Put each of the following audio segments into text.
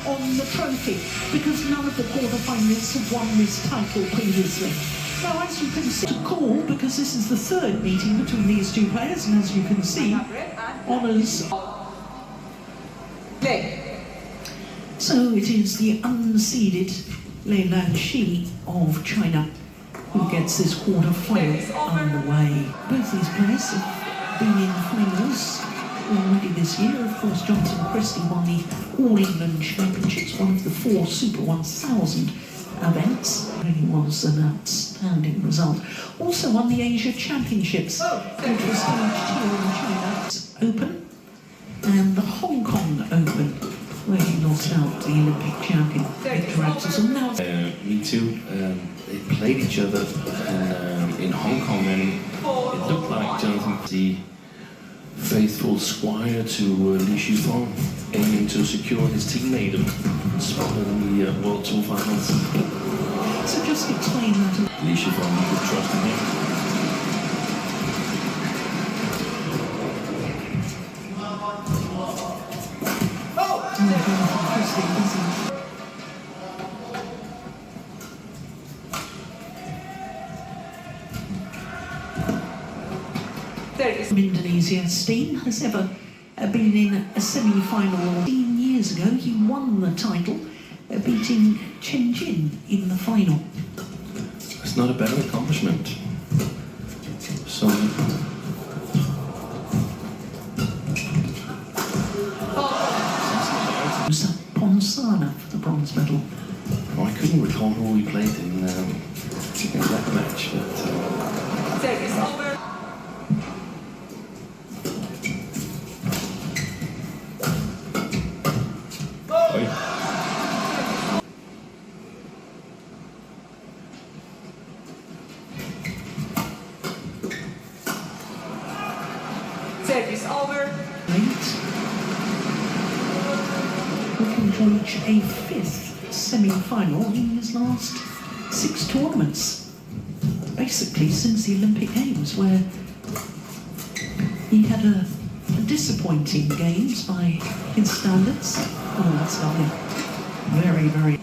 on the trophy because none of the quarterfinalists have won this title previously. Now, as you can see, to call because this is the third meeting between these two players, and as you can see, honours. So it is the unseeded Lei Lan of China who gets this quarter-final underway. Both these players have been in finals already this year. Of course, Jonatan Christie won the All England Championships, one of the 4 Super 1000 events. It really was an outstanding result. Also won the Asia Championships, which was staged here in China Open, and the Hong Kong Open, where he lost out to the Olympic champion, Victor Axelsen. Now, me too. They played each other in Hong Kong, and it looked like Jonatan, the faithful squire to Li Shifeng, aiming to secure his teammate spot in the World Tour Finals. So just explain that. Li Shifeng, you could trust in him. From Indonesia, Steen has ever been in a semi-final. 15 years ago, he won the title, beating Chen Jin in the final. It's not a bad accomplishment. So. Ponsana for the bronze medal. I couldn't recall who we played in that match, but. Service over. Service over. Looking to reach a 5th semi-final in his last 6 tournaments. Basically since the Olympic Games, where he had a disappointing games by his standards. Oh, that's lovely. Very, very.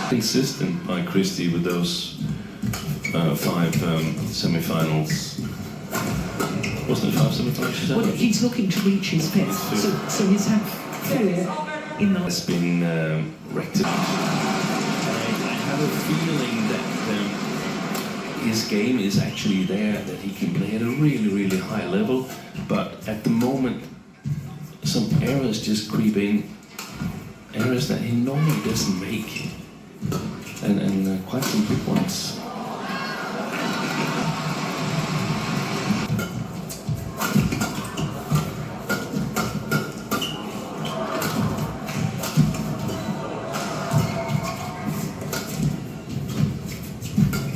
Consistent by Christie with those 5 semi-finals. Wasn't it 5 semi-finals? Well, he's looking to reach his 5th, so he's had 4 in the. It's been rectified. I have a feeling that his game is actually there, that he can play at a really, really high level, but at the moment some errors just creep in, errors that he normally doesn't make. And quite some big ones.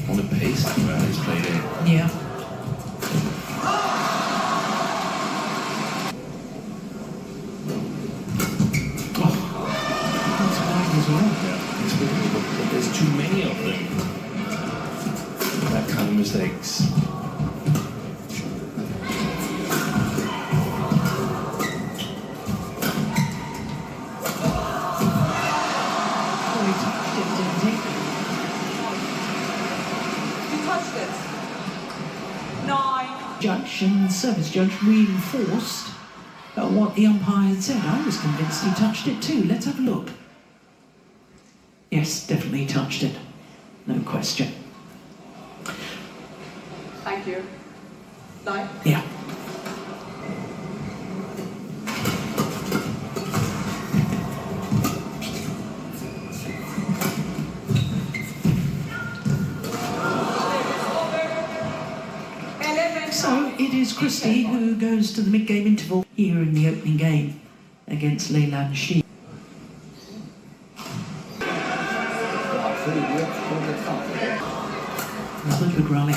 On the pace that he's played in. Yeah. That's wide as well. Yeah, it's good, but there's too many of them. That kind of mistakes. He touched it, didn't he? You touched it. 9. Judge and service judge reinforced what the umpire had said. I was convinced he touched it too. Let's have a look. Yes, definitely touched it. No question. Thank you. 9. Yeah. So it is Christie who goes to the mid-game interval here in the opening game against Lei Lan. That's a good rally.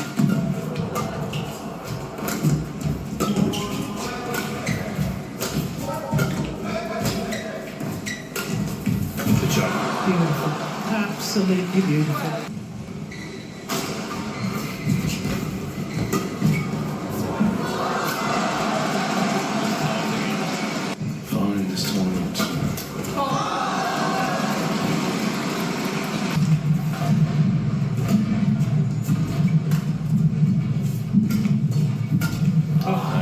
Good job. Beautiful. absolutely beautiful. Following this tournament.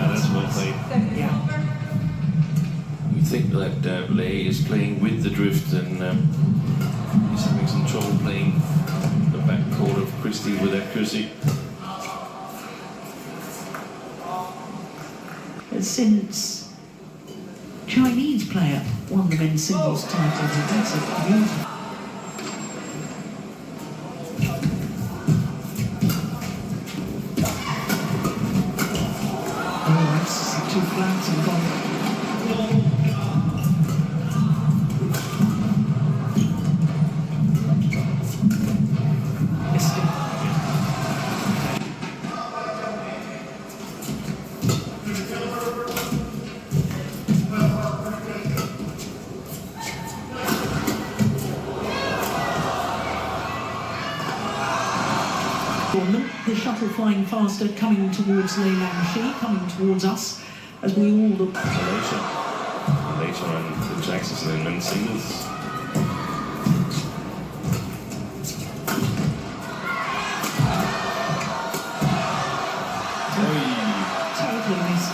That's well played. Yeah. We think that Lei is playing with the drift and he's having some trouble playing the backcourt of Christie with accuracy. Since Chinese player won the men's singles title, that's a beautiful. Oh, that's too flat and gone. Missed it. The shuttle flying faster, coming towards Lei Lan, coming towards us, as we all look. Later on the Jackson and men's singles. Totally missed.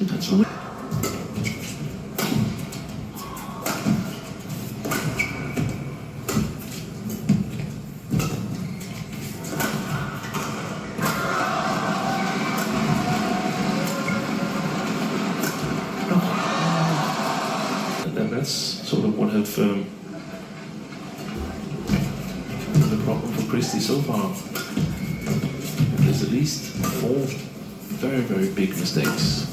That's right. And that's sort of what have the problem for Christie so far. There's at least 4 very, very big mistakes.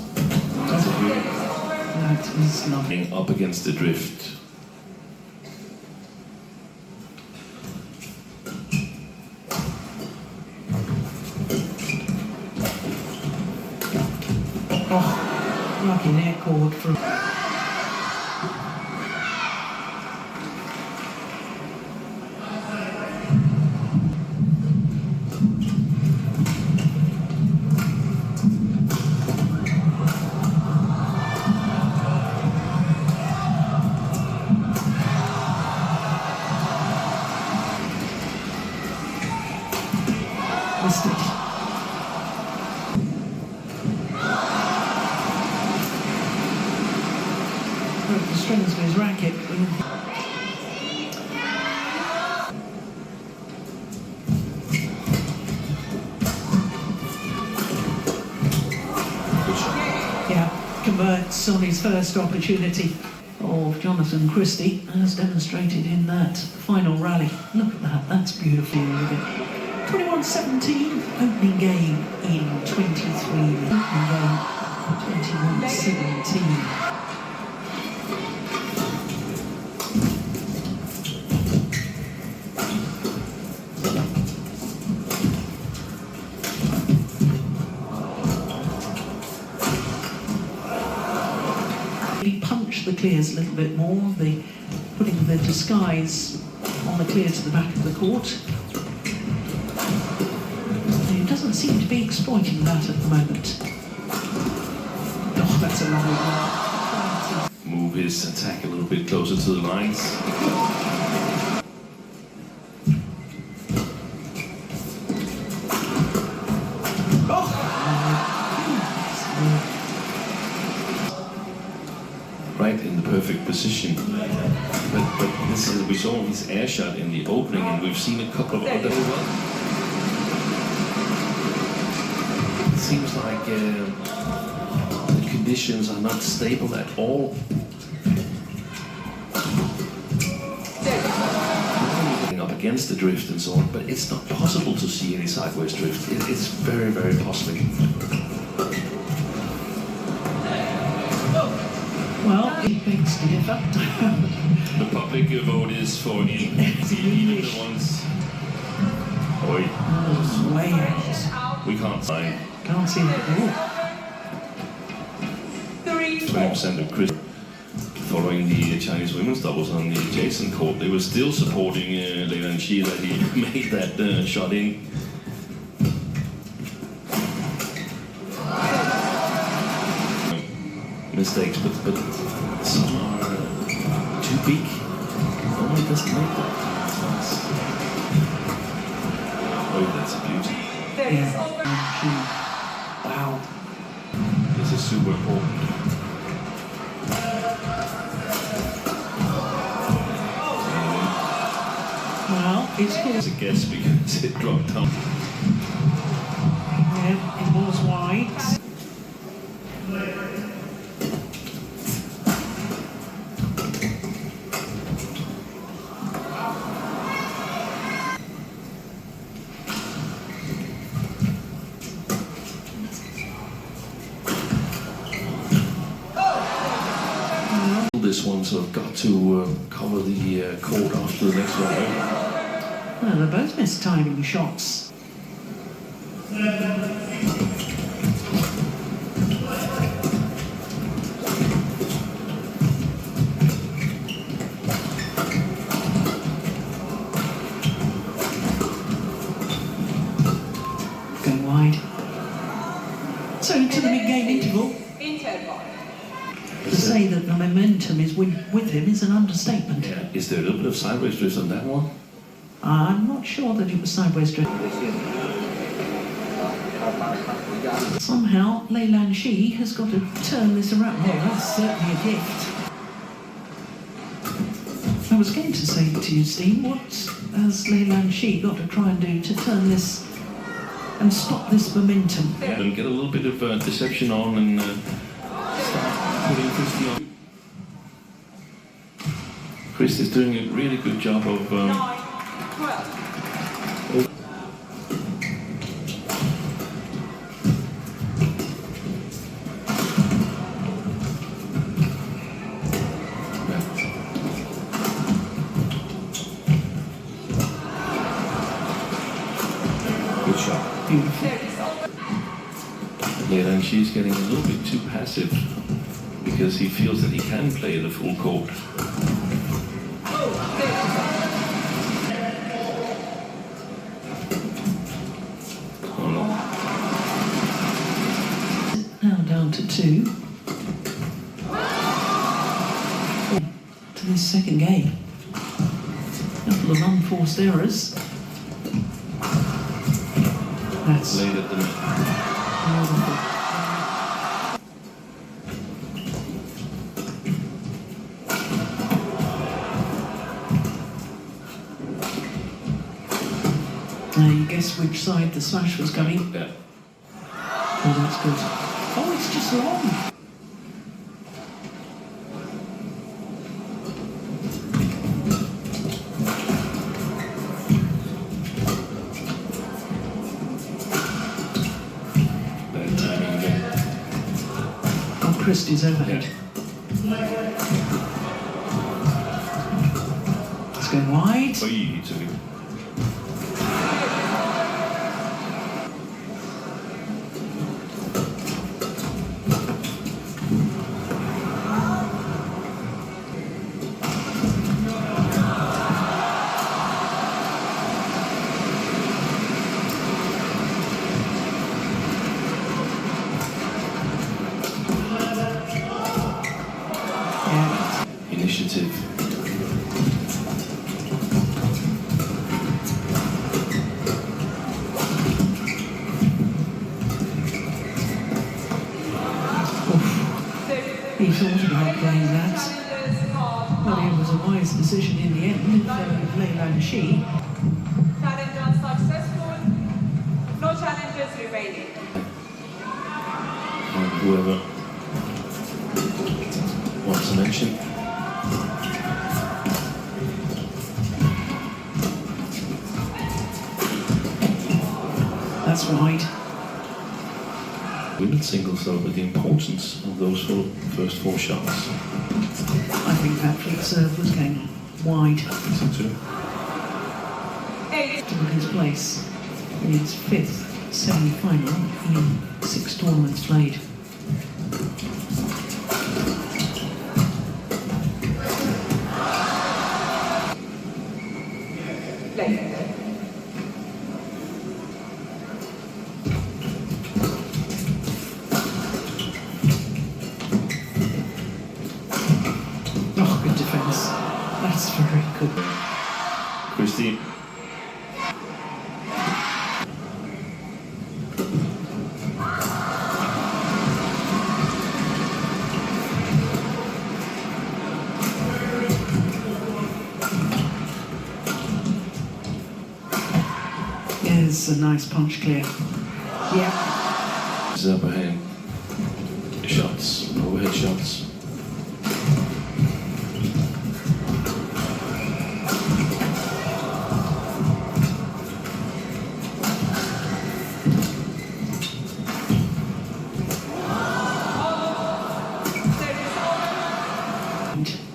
That is lovely. Up against the drift. Oh, lucky near chord from. Missed it. Broke the strings of his racket. Yeah, converts on his first opportunity of Jonatan Christie, as demonstrated in that final rally. Look at that, that's beautiful. 21-17, opening game in 23, opening game 21-17. Punch the clears a little bit more, putting the disguise on the clear to the back of the court. He doesn't seem to be exploiting that at the moment. Oh, that's a lovely one. Move his attack a little bit closer to the lines. Right in the perfect position. But this is, we saw his air shot in the opening, and we've seen a couple of others as well. It seems like the conditions are not stable at all. Up against the drift and so on, but it's not possible to see any sideways drift. It's very, very possible. Well, he begs to differ. The public vote is for even the ones. Way out. We can't sign. Can't see it at all. 3-4. 20% of Christie. Following the Chinese women's doubles on the adjacent court, they were still supporting Lei Lan that he made that shot in. Mistakes, but some are too big. Oh, he doesn't make that. Oh, that's a beauty. Yeah. Wow. This is super important. Well, it's good. It's a guess because it dropped down. Yeah, it was wide. This one, so I've got to cover the court after the next one. Well, they both missed timing shots. Going wide. So to the mid-game interval. Interval. To say that the momentum is with him is an understatement. Yeah. Is there a little bit of sideways drift on that one? I'm not sure that it was sideways drift. Somehow, Lei Lan has got to turn this around. Well, that's certainly a gift. I was going to say to you, Steve, what has Lei Lan got to try and do to turn this and stop this momentum? And get a little bit of deception on and start putting Christie on. Christie's doing a really good job of 9-12. good shot. Beautiful. Lei Lan she's getting a little bit too passive because he feels that he can play the full court. Now down to 2. To this second game. A couple of unforced errors. That's Laid at the net. beautiful. Now you guess which side the smash was coming. Yeah. Oh, that's good. Oh, it's just long. Bad timing again. Oh, Christie's overhead. It's going wide. Oh, he took it. Yeah. Initiative. He thought about playing that. Well, it was a wise decision in the end. Lei Lan Challenge unsuccessful. No challenges remaining. And whoever wants to mention. That's right. Women's singles though, with the importance of those first 4 shots. I think that flick serve was going wide So too. to his place in his 5th semi-final in 6 tournaments played. There's a nice punch clear. Yeah. His upper hand shots, overhead shots.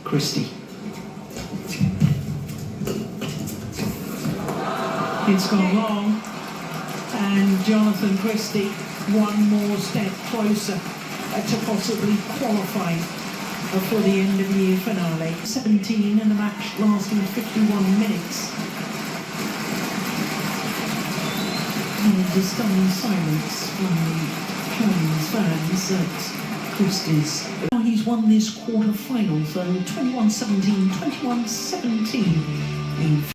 Christie. It's gone long, and Jonatan Christie one more step closer to possibly qualifying for the end of year finale. 17 in a match lasting 51 minutes. And a stunning silence from the Chinese fans at Christie's. Now he's won this quarter-final, so 21-17, 21-17 in